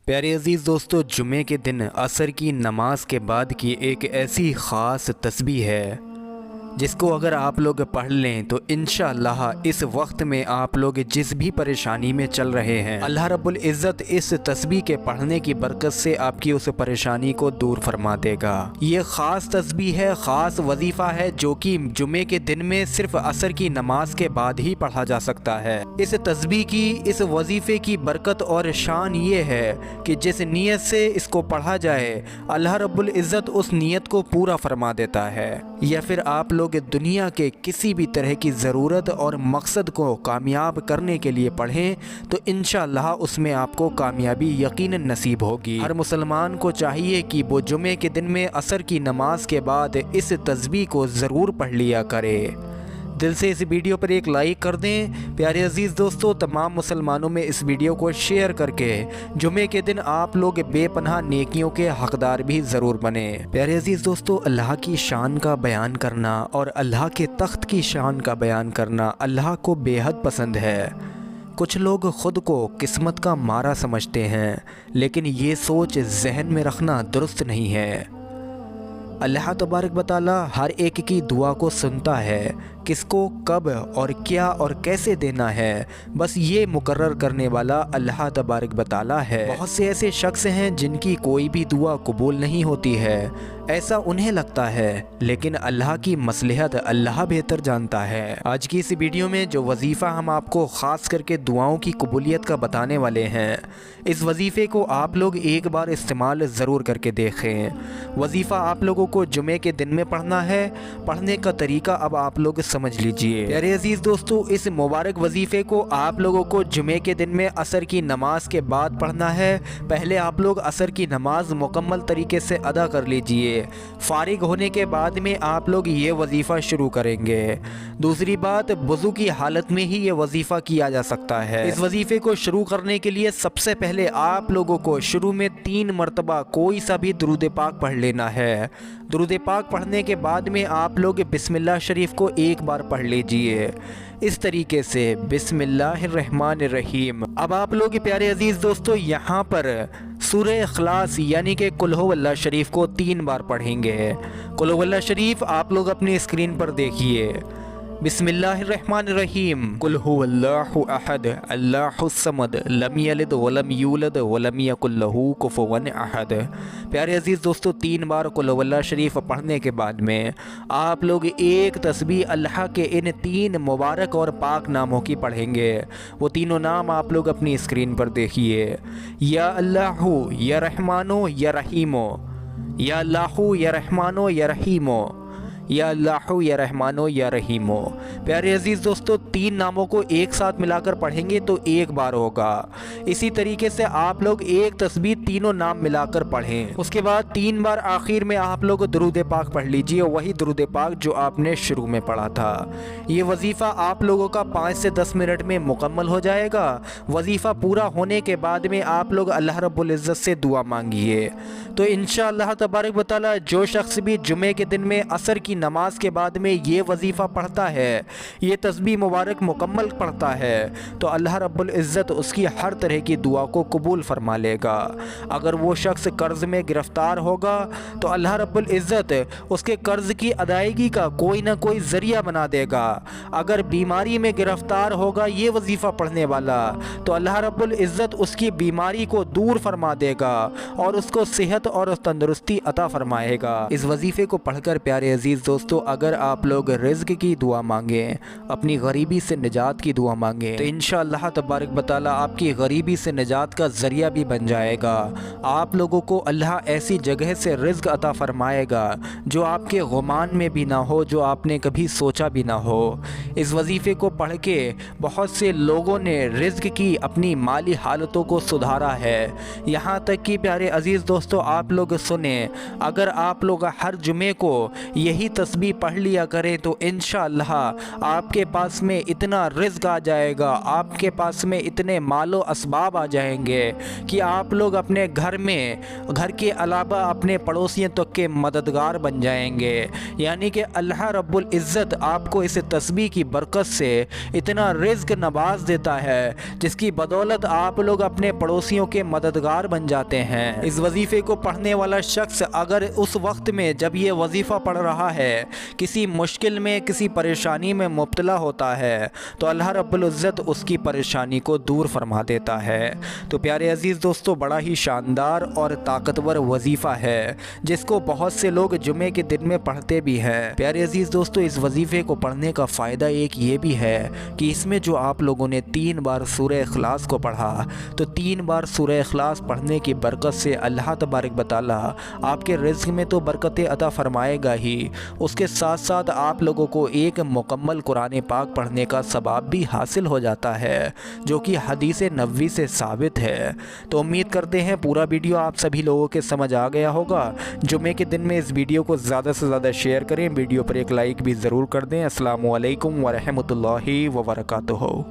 प्यारे अज़ीज़ दोस्तों, जुमे के दिन असर की नमाज के बाद की एक ऐसी ख़ास तस्बीह है जिसको अगर आप लोग पढ़ लें तो इंशाअल्लाह इस वक्त में आप लोग जिस भी परेशानी में चल रहे हैं, अल्लाह रब्बुल इज़्ज़त इस तस्बीह के पढ़ने की बरकत से आपकी उस परेशानी को दूर फरमा देगा। ये ख़ास तस्बीह है, ख़ास वजीफ़ा है जो कि जुमे के दिन में सिर्फ असर की नमाज के बाद ही पढ़ा जा सकता है। इस तस्बीह की, इस वजीफ़े की बरकत और शान ये है कि जिस नीयत से इसको पढ़ा जाए अल्लाह रब्बुल इज़्ज़त उस नीयत को पूरा फरमा देता है। या फिर आप लोग दुनिया के किसी भी तरह की ज़रूरत और मकसद को कामयाब करने के लिए पढ़ें तो इंशाअल्लाह उसमें आपको कामयाबी यकीनन नसीब होगी। हर मुसलमान को चाहिए कि वो जुमे के दिन में असर की नमाज के बाद इस तस्बीह को ज़रूर पढ़ लिया करे। दिल से इस वीडियो पर एक लाइक कर दें। प्यारे अजीज़ दोस्तों, तमाम मुसलमानों में इस वीडियो को शेयर करके जुमे के दिन आप लोग बेपनाह नेकियों के हकदार भी ज़रूर बने। प्यारे अजीज़ दोस्तों, अल्लाह की शान का बयान करना और अल्लाह के तख्त की शान का बयान करना अल्लाह को बेहद पसंद है। कुछ लोग ख़ुद को किस्मत का मारा समझते हैं, लेकिन ये सोच जहन में रखना दुरुस्त नहीं है। अल्लाह तबारक व तआला हर एक की दुआ को सुनता है, किसको कब और क्या और कैसे देना है बस ये मुकर्रर करने वाला अल्लाह तबारक व तआला है। बहुत से ऐसे शख्स हैं जिनकी कोई भी दुआ कबूल नहीं होती है, ऐसा उन्हें लगता है, लेकिन अल्लाह की मसलहत अल्लाह बेहतर जानता है। आज की इस वीडियो में जो वजीफ़ा हम आपको ख़ास करके दुआओं की कबूलियत का बताने वाले हैं, इस वजीफ़े को आप लोग एक बार इस्तेमाल ज़रूर करके देखें। वजीफ़ा आप लोगों को जुमे के दिन में पढ़ना है। पढ़ने का तरीका अब आप लोग समझ लीजिए। प्यारे अजीज़ दोस्तों, इस मुबारक वजीफ़े को आप लोगों को जुमे के दिन में असर की नमाज के बाद पढ़ना है। पहले आप लोग असर की नमाज मुकम्मल तरीके से अदा कर लीजिए। फारिग होने के बाद में आप लोग ये वजीफ़ा शुरू करेंगे। दूसरी बात, वज़ू की हालत में ही ये वजीफ़ा किया जा सकता है। इस वजीफ़े को शुरू करने के लिए सबसे पहले आप लोगों को शुरू में 3 मरतबा कोई सा भी दुरूद पाक पढ़ लेना है। दुरूद पाक पढ़ने के बाद में आप लोग बिस्मिल्लाह शरीफ को एक बार पढ़ लीजिए इस तरीके से, बिस्मिल्लाहिर्रहमानिर्रहीम। अब आप लोग प्यारे अजीज़ दोस्तों यहाँ पर सूरह इखलास यानी कि कुल हुवल्लाह शरीफ को 3 बार पढ़ेंगे। कुल हुवल्लाह शरीफ आप लोग अपनी स्क्रीन पर देखिए। बिस्मिल्लाहिर्रहमानिर्रहीम। कुल हुवल्लाहु अहद अल्लाहुस समद लम यलिद वलम यूलद वलम यकुल लहू कुफुवन अहद। प्यारे अजीज़ दोस्तों, 3 बार कुल हुवल्लाह शरीफ पढ़ने के बाद में आप लोग एक तस्बीह अल्लाह के इन 3 मुबारक और पाक नामों की पढ़ेंगे। वो तीनों नाम आप लोग अपनी स्क्रीन पर देखिए। या अल्लाहु या रहमानो या रहीमो, या अल्लाहु या रहमानो या रहीमो, या अल्लाहु या रहमानो या रहीमो। प्यारे अजीज़ दोस्तों, 3 नामों को एक साथ मिलाकर पढ़ेंगे तो एक बार होगा। इसी तरीके से आप लोग एक तस्बीह तीनों नाम मिलाकर पढ़ें। उसके बाद 3 बार आखिर में आप लोग दुरूद पाक पढ़ लीजिए, वही दुरूद पाक जो आपने शुरू में पढ़ा था। ये वजीफ़ा आप लोगों का 5 से 10 मिनट में मुकम्मल हो जाएगा। वजीफ़ा पूरा होने के बाद में आप लोग अल्लाह रब्बुल इज़्ज़त से दुआ मांगिए तो इंशाअल्लाह तबारक व तआला जो शख्स भी जुमे के दिन में असर की नमाज के बाद में ये वजीफ़ा पढ़ता है, ये तस्बीह मुबारक मुकम्मल पढ़ता है, तो अल्लाह रब्बुल इज़्ज़त उसकी हर तरह की दुआ को कबूल फरमा लेगा। अगर वो शख्स कर्ज़ में गिरफ़्तार होगा तो अल्लाह रब्बुल इज़्ज़त उसके कर्ज़ की अदायगी का कोई ना कोई ज़रिया बना देगा। अगर बीमारी में गिरफ़्तार होगा ये वजीफ़ा पढ़ने वाला तो अल्लाह रब्बुल इज़्ज़त उसकी बीमारी को दूर फरमा देगा और उसको सेहत और तंदुरुस्ती अता फरमाएगा। इस वजीफ़े को पढ़कर प्यारे अजीज़ दोस्तों, अगर आप लोग रिज़्क़ की दुआ मांगें, अपनी गरीबी से निजात की दुआ मांगें तो इंशाअल्लाह तबारक व तआला आपकी गरीबी से निजात का ज़रिया भी बन जाएगा। आप लोगों को अल्लाह ऐसी जगह से रिज़्क़ अता फरमाएगा जो आपके गुमान में भी ना हो, जो आपने कभी सोचा भी ना हो। इस वजीफ़े को पढ़ के बहुत से लोगों ने रिज़्क़ की अपनी माली हालतों को सुधारा है। यहाँ तक कि प्यारे अजीज़ दोस्तों, आप लोग सुने, अगर आप लोग हर जुमे को यही तस्बीह पढ़ लिया करें तो इंशाअल्लाह आपके पास में इतना रिज़्क़ आ जाएगा, आपके पास में इतने मालो असबाब आ जाएंगे कि आप लोग अपने घर में, घर के अलावा अपने पड़ोसियों तक के मददगार बन जाएंगे। यानी कि अल्लाह रब्बुल इज़्ज़त आपको इस तस्बीह की बरकत से इतना रिज़्क़ नवाज देता है जिसकी बदौलत आप लोग अपने पड़ोसियों के मददगार बन जाते हैं। इस वजीफ़े को पढ़ने वाला शख्स अगर उस वक्त में जब ये वजीफ़ा पढ़ रहा है किसी मुश्किल में, किसी परेशानी में मुब्तला होता है तो अल्लाह रब्बुल इज़्ज़त उसकी परेशानी को दूर फरमा देता है। तो प्यारे अज़ीज़ दोस्तों, बड़ा ही शानदार और ताकतवर वजीफ़ा है जिसको बहुत से लोग जुमे के दिन में पढ़ते भी हैं। प्यारे अज़ीज़ दोस्तों, इस वजीफ़े को पढ़ने का फ़ायदा एक ये भी है कि इसमें जो आप लोगों ने 3 बार सूरह इखलास को पढ़ा तो 3 बार सूरह इखलास पढ़ने की बरकत से अल्लाह तबारक व तआला आपके रिज़्क़ में तो बरकतें अता फ़रमाएगा ही, उसके साथ साथ आप लोगों को एक मुकम्मल कुरान पाक पढ़ने का सवाब भी हासिल हो जाता है जो कि हदीस नबवी से साबित है। तो उम्मीद करते हैं पूरा वीडियो आप सभी लोगों के समझ आ गया होगा। जुमे के दिन में इस वीडियो को ज़्यादा से ज़्यादा शेयर करें, वीडियो पर एक लाइक भी ज़रूर कर दें। अस्सलामु अलैकुम व रहमतुल्लाहि व बरकातुहू।